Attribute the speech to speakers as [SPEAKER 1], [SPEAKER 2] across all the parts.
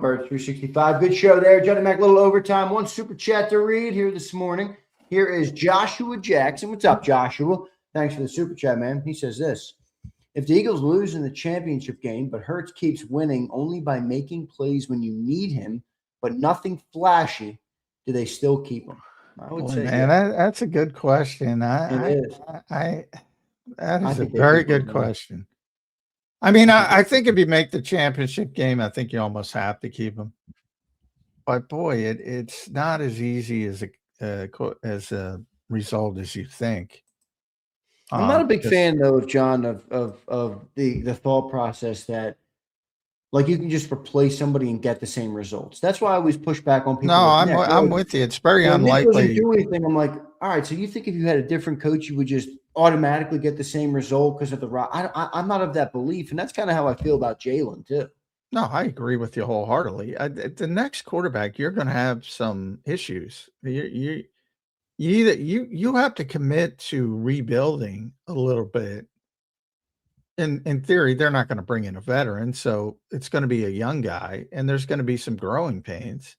[SPEAKER 1] Bird 365. Good show there. Johnny Mac, little overtime. One super chat to read here this morning. Here is Joshua Jackson. What's up, Joshua? Thanks for the super chat, man. He says this. If the Eagles lose in the championship game, but Hurts keeps winning only by making plays when you need him, but nothing flashy, do they still keep him?
[SPEAKER 2] I would say, man, that's a good question. That is a very good question. I mean, I think if you make the championship game, I think you almost have to keep him. But boy, it's not as easy as a result as you think.
[SPEAKER 1] I'm not a big fan, though, of John of the thought process that like you can just replace somebody and get the same results. That's why I always push back on people.
[SPEAKER 2] No, I'm with you. It's very unlikely.
[SPEAKER 1] Nick doesn't do anything. I'm like, all right. So you think if you had a different coach, you would just automatically get the same result because of the rock? I'm not of that belief, and that's kind of how I feel about Jalen too.
[SPEAKER 2] No, I agree with you wholeheartedly. The next quarterback, you're going to have some issues. You have to commit to rebuilding a little bit. In theory, they're not going to bring in a veteran, so it's going to be a young guy, and there's going to be some growing pains.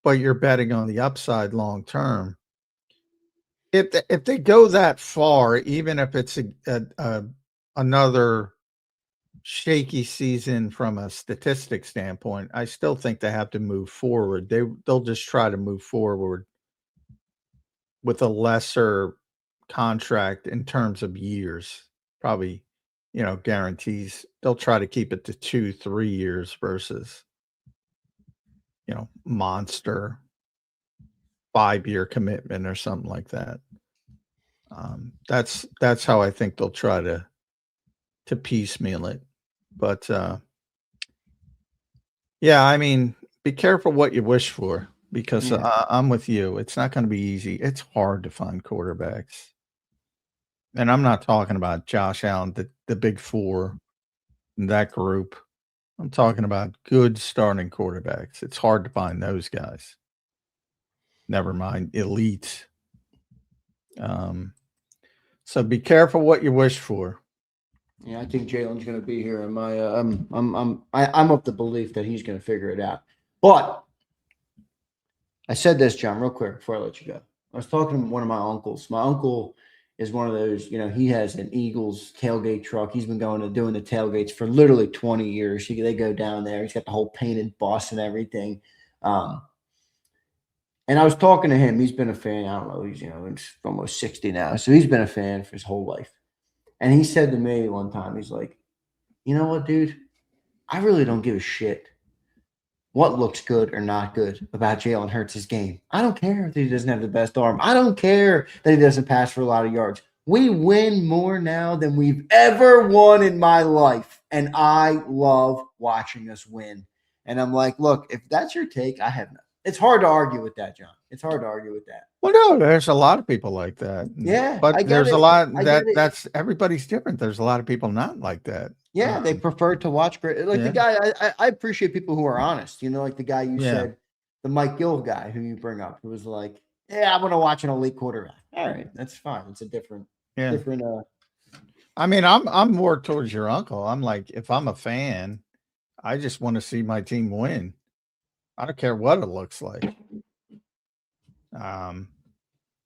[SPEAKER 2] But you're betting on the upside long term. If they go that far, even if it's another shaky season from a statistic standpoint, I still think they have to move forward. They'll just try to move forward with a lesser contract in terms of years, probably, guarantees. They'll try to keep it to 2-3 years versus, monster 5-year commitment or something like that. That's how I think they'll try to piecemeal it. But yeah, I mean, be careful what you wish for, because I'm with you. It's not going to be easy. It's hard to find quarterbacks. And I'm not talking about Josh Allen, the big four, that group. I'm talking about good starting quarterbacks. It's hard to find those guys. Never mind elite. So be careful what you wish for.
[SPEAKER 1] Yeah, I think Jalen's going to be here, and I'm of the belief that he's going to figure it out. But I said this, John, real quick before I let you go. I was talking to one of my uncles. My uncle is one of those, he has an Eagles tailgate truck. He's been doing the tailgates for literally 20 years. They go down there. He's got the whole painted bus and everything. And I was talking to him. He's been a fan. I don't know. He's almost 60 now. So he's been a fan for his whole life. And he said to me one time, he's like, you know what, dude? I really don't give a shit what looks good or not good about Jalen Hurts' game. I don't care that he doesn't have the best arm. I don't care that he doesn't pass for a lot of yards. We win more now than we've ever won in my life. And I love watching us win. And I'm like, look, if that's your take, I have no. It's hard to argue with that, John. It's hard to argue with that.
[SPEAKER 2] Well, no, there's a lot of people like that.
[SPEAKER 1] Yeah.
[SPEAKER 2] But there's a lot that's everybody's different. There's a lot of people not like that.
[SPEAKER 1] Yeah, they prefer to watch great. Like the guy, I appreciate people who are honest. Like the guy you said, the Mike Gill guy who you bring up, who was like, yeah, I want to watch an elite quarterback. All right, that's fine. It's a different.
[SPEAKER 2] I mean, I'm more towards your uncle. I'm like, if I'm a fan, I just want to see my team win. I don't care what it looks like. And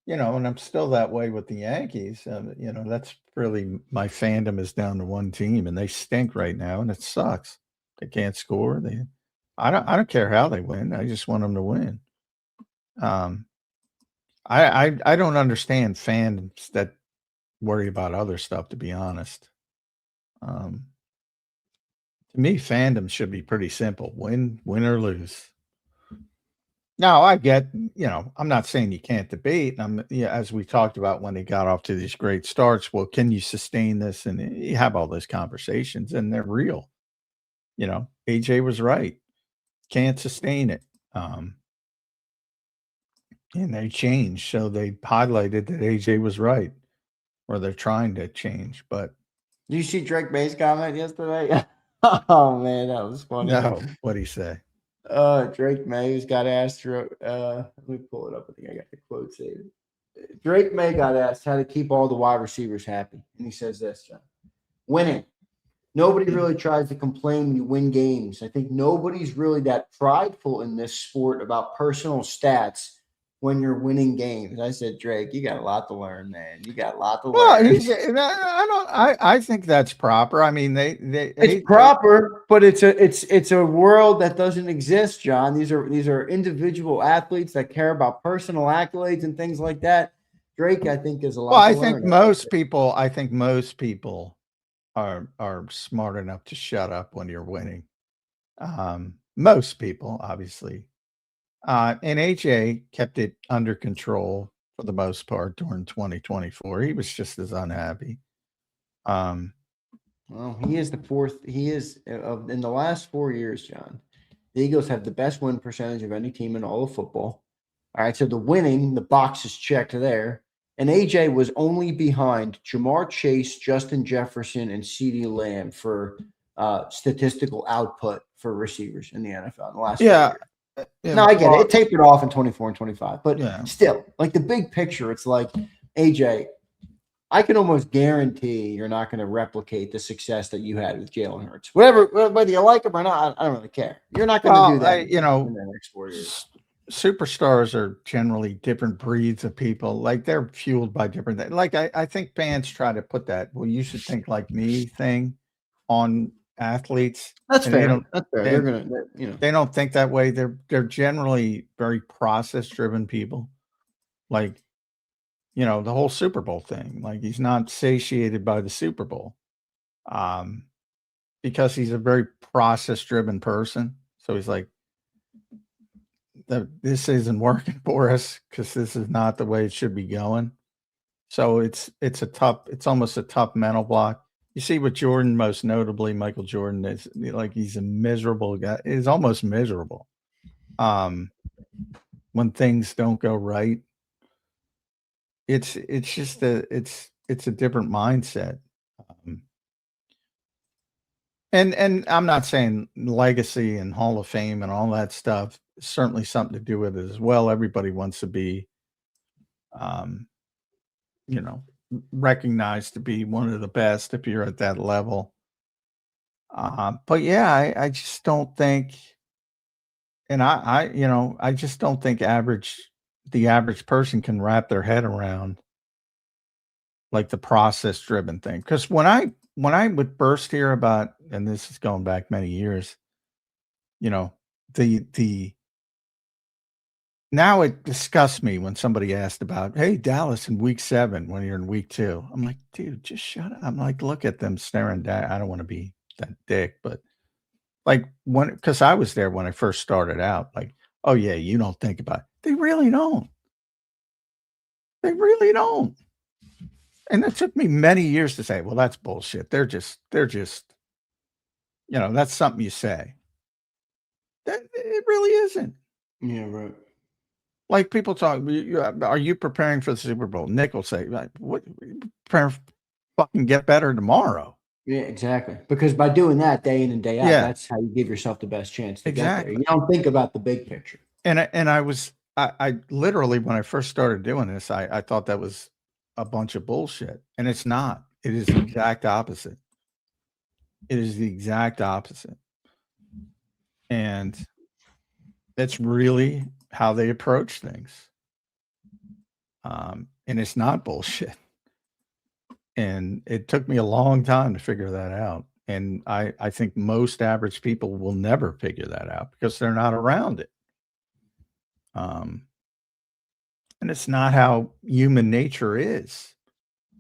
[SPEAKER 2] I'm still that way with the Yankees. That's really my fandom is down to one team, and they stink right now, and it sucks. They can't score. I don't care how they win. I just want them to win. I don't understand fans that worry about other stuff, to be honest. To me, fandom should be pretty simple: win or lose. Now, I get, I'm not saying you can't debate. As we talked about when they got off to these great starts, well, can you sustain this? And you have all those conversations, and they're real. AJ was right. Can't sustain it. And they changed. So they highlighted that AJ was right, or they're trying to change. But
[SPEAKER 1] did you see Drake May's comment yesterday? Oh, man, that was funny.
[SPEAKER 2] No, what'd he say?
[SPEAKER 1] Drake May's got asked. Let me pull it up. I think I got the quote saved. Drake May got asked how to keep all the wide receivers happy, and he says this, John: winning. Nobody really tries to complain when you win games. I think nobody's really that prideful in this sport about personal stats when you're winning games. I said, Drake, you got a lot to learn, man. You got a lot to
[SPEAKER 2] Well,
[SPEAKER 1] learn.
[SPEAKER 2] I think that's proper. I mean,
[SPEAKER 1] It's proper, but it's a world that doesn't exist, John. These are individual athletes that care about personal accolades and things like that. Drake, I think, is a lot.
[SPEAKER 2] Well,
[SPEAKER 1] to
[SPEAKER 2] I
[SPEAKER 1] learn.
[SPEAKER 2] think most people. I think most people are smart enough to shut up when you're winning. Most people, obviously, and AJ kept it under control for the most part during 2024. He was just as unhappy.
[SPEAKER 1] Well, he is the fourth. He is in the last 4 years, John. The Eagles have the best win percentage of any team in all of football. All right, so the box is checked there. And AJ was only behind Jamar Chase, Justin Jefferson, and CeeDee Lamb for statistical output for receivers in the NFL in the last 4 years. No, I get it. It tapered off in 24 and 25. But still, like the big picture, it's like, AJ, I can almost guarantee you're not going to replicate the success that you had with Jalen Hurts. Whether you like him or not, I don't really care. You're not going to do that in the next 4 years.
[SPEAKER 2] Superstars are generally different breeds of people. Like they're fueled by different things. Like I think fans try to put that, well, you should think like me thing on athletes.
[SPEAKER 1] That's fair.
[SPEAKER 2] That's fair. They're gonna, they don't think that way. They're generally very process driven people. Like, the whole Super Bowl thing. Like he's not satiated by the Super Bowl, because he's a very process driven person. So he's like, this isn't working for us because this is not the way it should be going. So it's almost a tough mental block. You see what Jordan, most notably Michael Jordan, is like. He's a miserable guy. He's almost miserable when things don't go right. It's just it's a different mindset. And I'm not saying legacy and Hall of Fame and all that stuff, certainly something to do with it as well. Everybody wants to be, recognized to be one of the best if you're at that level. But yeah, I just don't think, and I just don't think the average person can wrap their head around like the process driven thing. Because when I would first hear about, and this is going back many years, the now it disgusts me when somebody asked about, hey, Dallas in week 7 when you're in week 2. I'm like, dude, just shut up. I'm like, look at them staring down. I don't want to be that dick, but like because I was there when I first started out, like, oh yeah, you don't think about it. They really don't. They really don't. And it took me many years to say, well, that's bullshit. They're just, that's something you say. It really isn't.
[SPEAKER 1] Yeah, right.
[SPEAKER 2] Like people talk, are you preparing for the Super Bowl? Nick will say, what, preparing for fucking get better tomorrow.
[SPEAKER 1] Yeah, exactly. Because by doing that day in and day out, that's how you give yourself the best chance to get there. You don't think about the big picture.
[SPEAKER 2] And I literally, when I first started doing this, I thought that was a bunch of bullshit, and it's not. It is the exact opposite. It is the exact opposite. And that's really how they approach things. And it's not bullshit. And it took me a long time to figure that out. And I think most average people will never figure that out because they're not around it. And it's not how human nature is.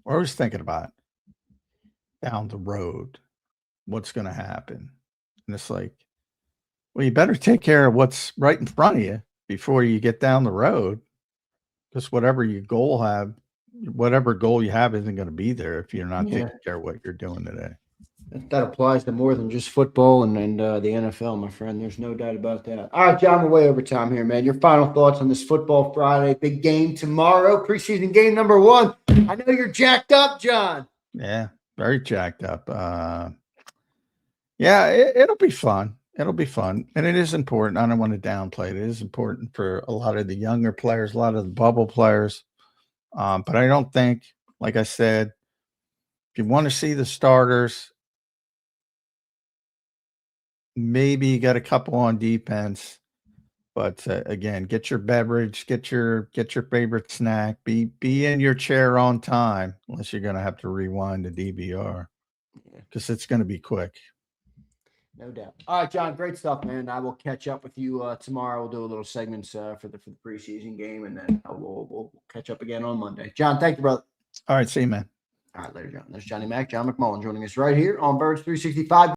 [SPEAKER 2] We're always thinking about down the road, what's going to happen. And it's like, well, you better take care of what's right in front of you before you get down the road. Because whatever you whatever goal you have isn't going to be there if you're not taking care of what you're doing today.
[SPEAKER 1] That applies to more than just football and the NFL, my friend. There's no doubt about that. All right, John, we're way over time here, man. Your final thoughts on this Football Friday, big game tomorrow, preseason game number 1. I know you're jacked up, John.
[SPEAKER 2] Yeah, very jacked up. It'll be fun. It'll be fun. And it is important. I don't want to downplay it. It is important for a lot of the younger players, a lot of the bubble players. But I don't think, like I said, if you want to see the starters, maybe you got a couple on defense. But again, get your beverage, get your favorite snack, be in your chair on time, unless you're going to have to rewind the DVR because it's going to be quick.
[SPEAKER 1] No doubt. All right, John, great stuff, man. I will catch up with you tomorrow. We'll do a little segments for the preseason game, and then we'll catch up again on Monday. John, thank you, brother.
[SPEAKER 2] All right, see you, man.
[SPEAKER 1] All right, later, John. There's Johnny Mac, John McMullen, joining us right here on Birds 365.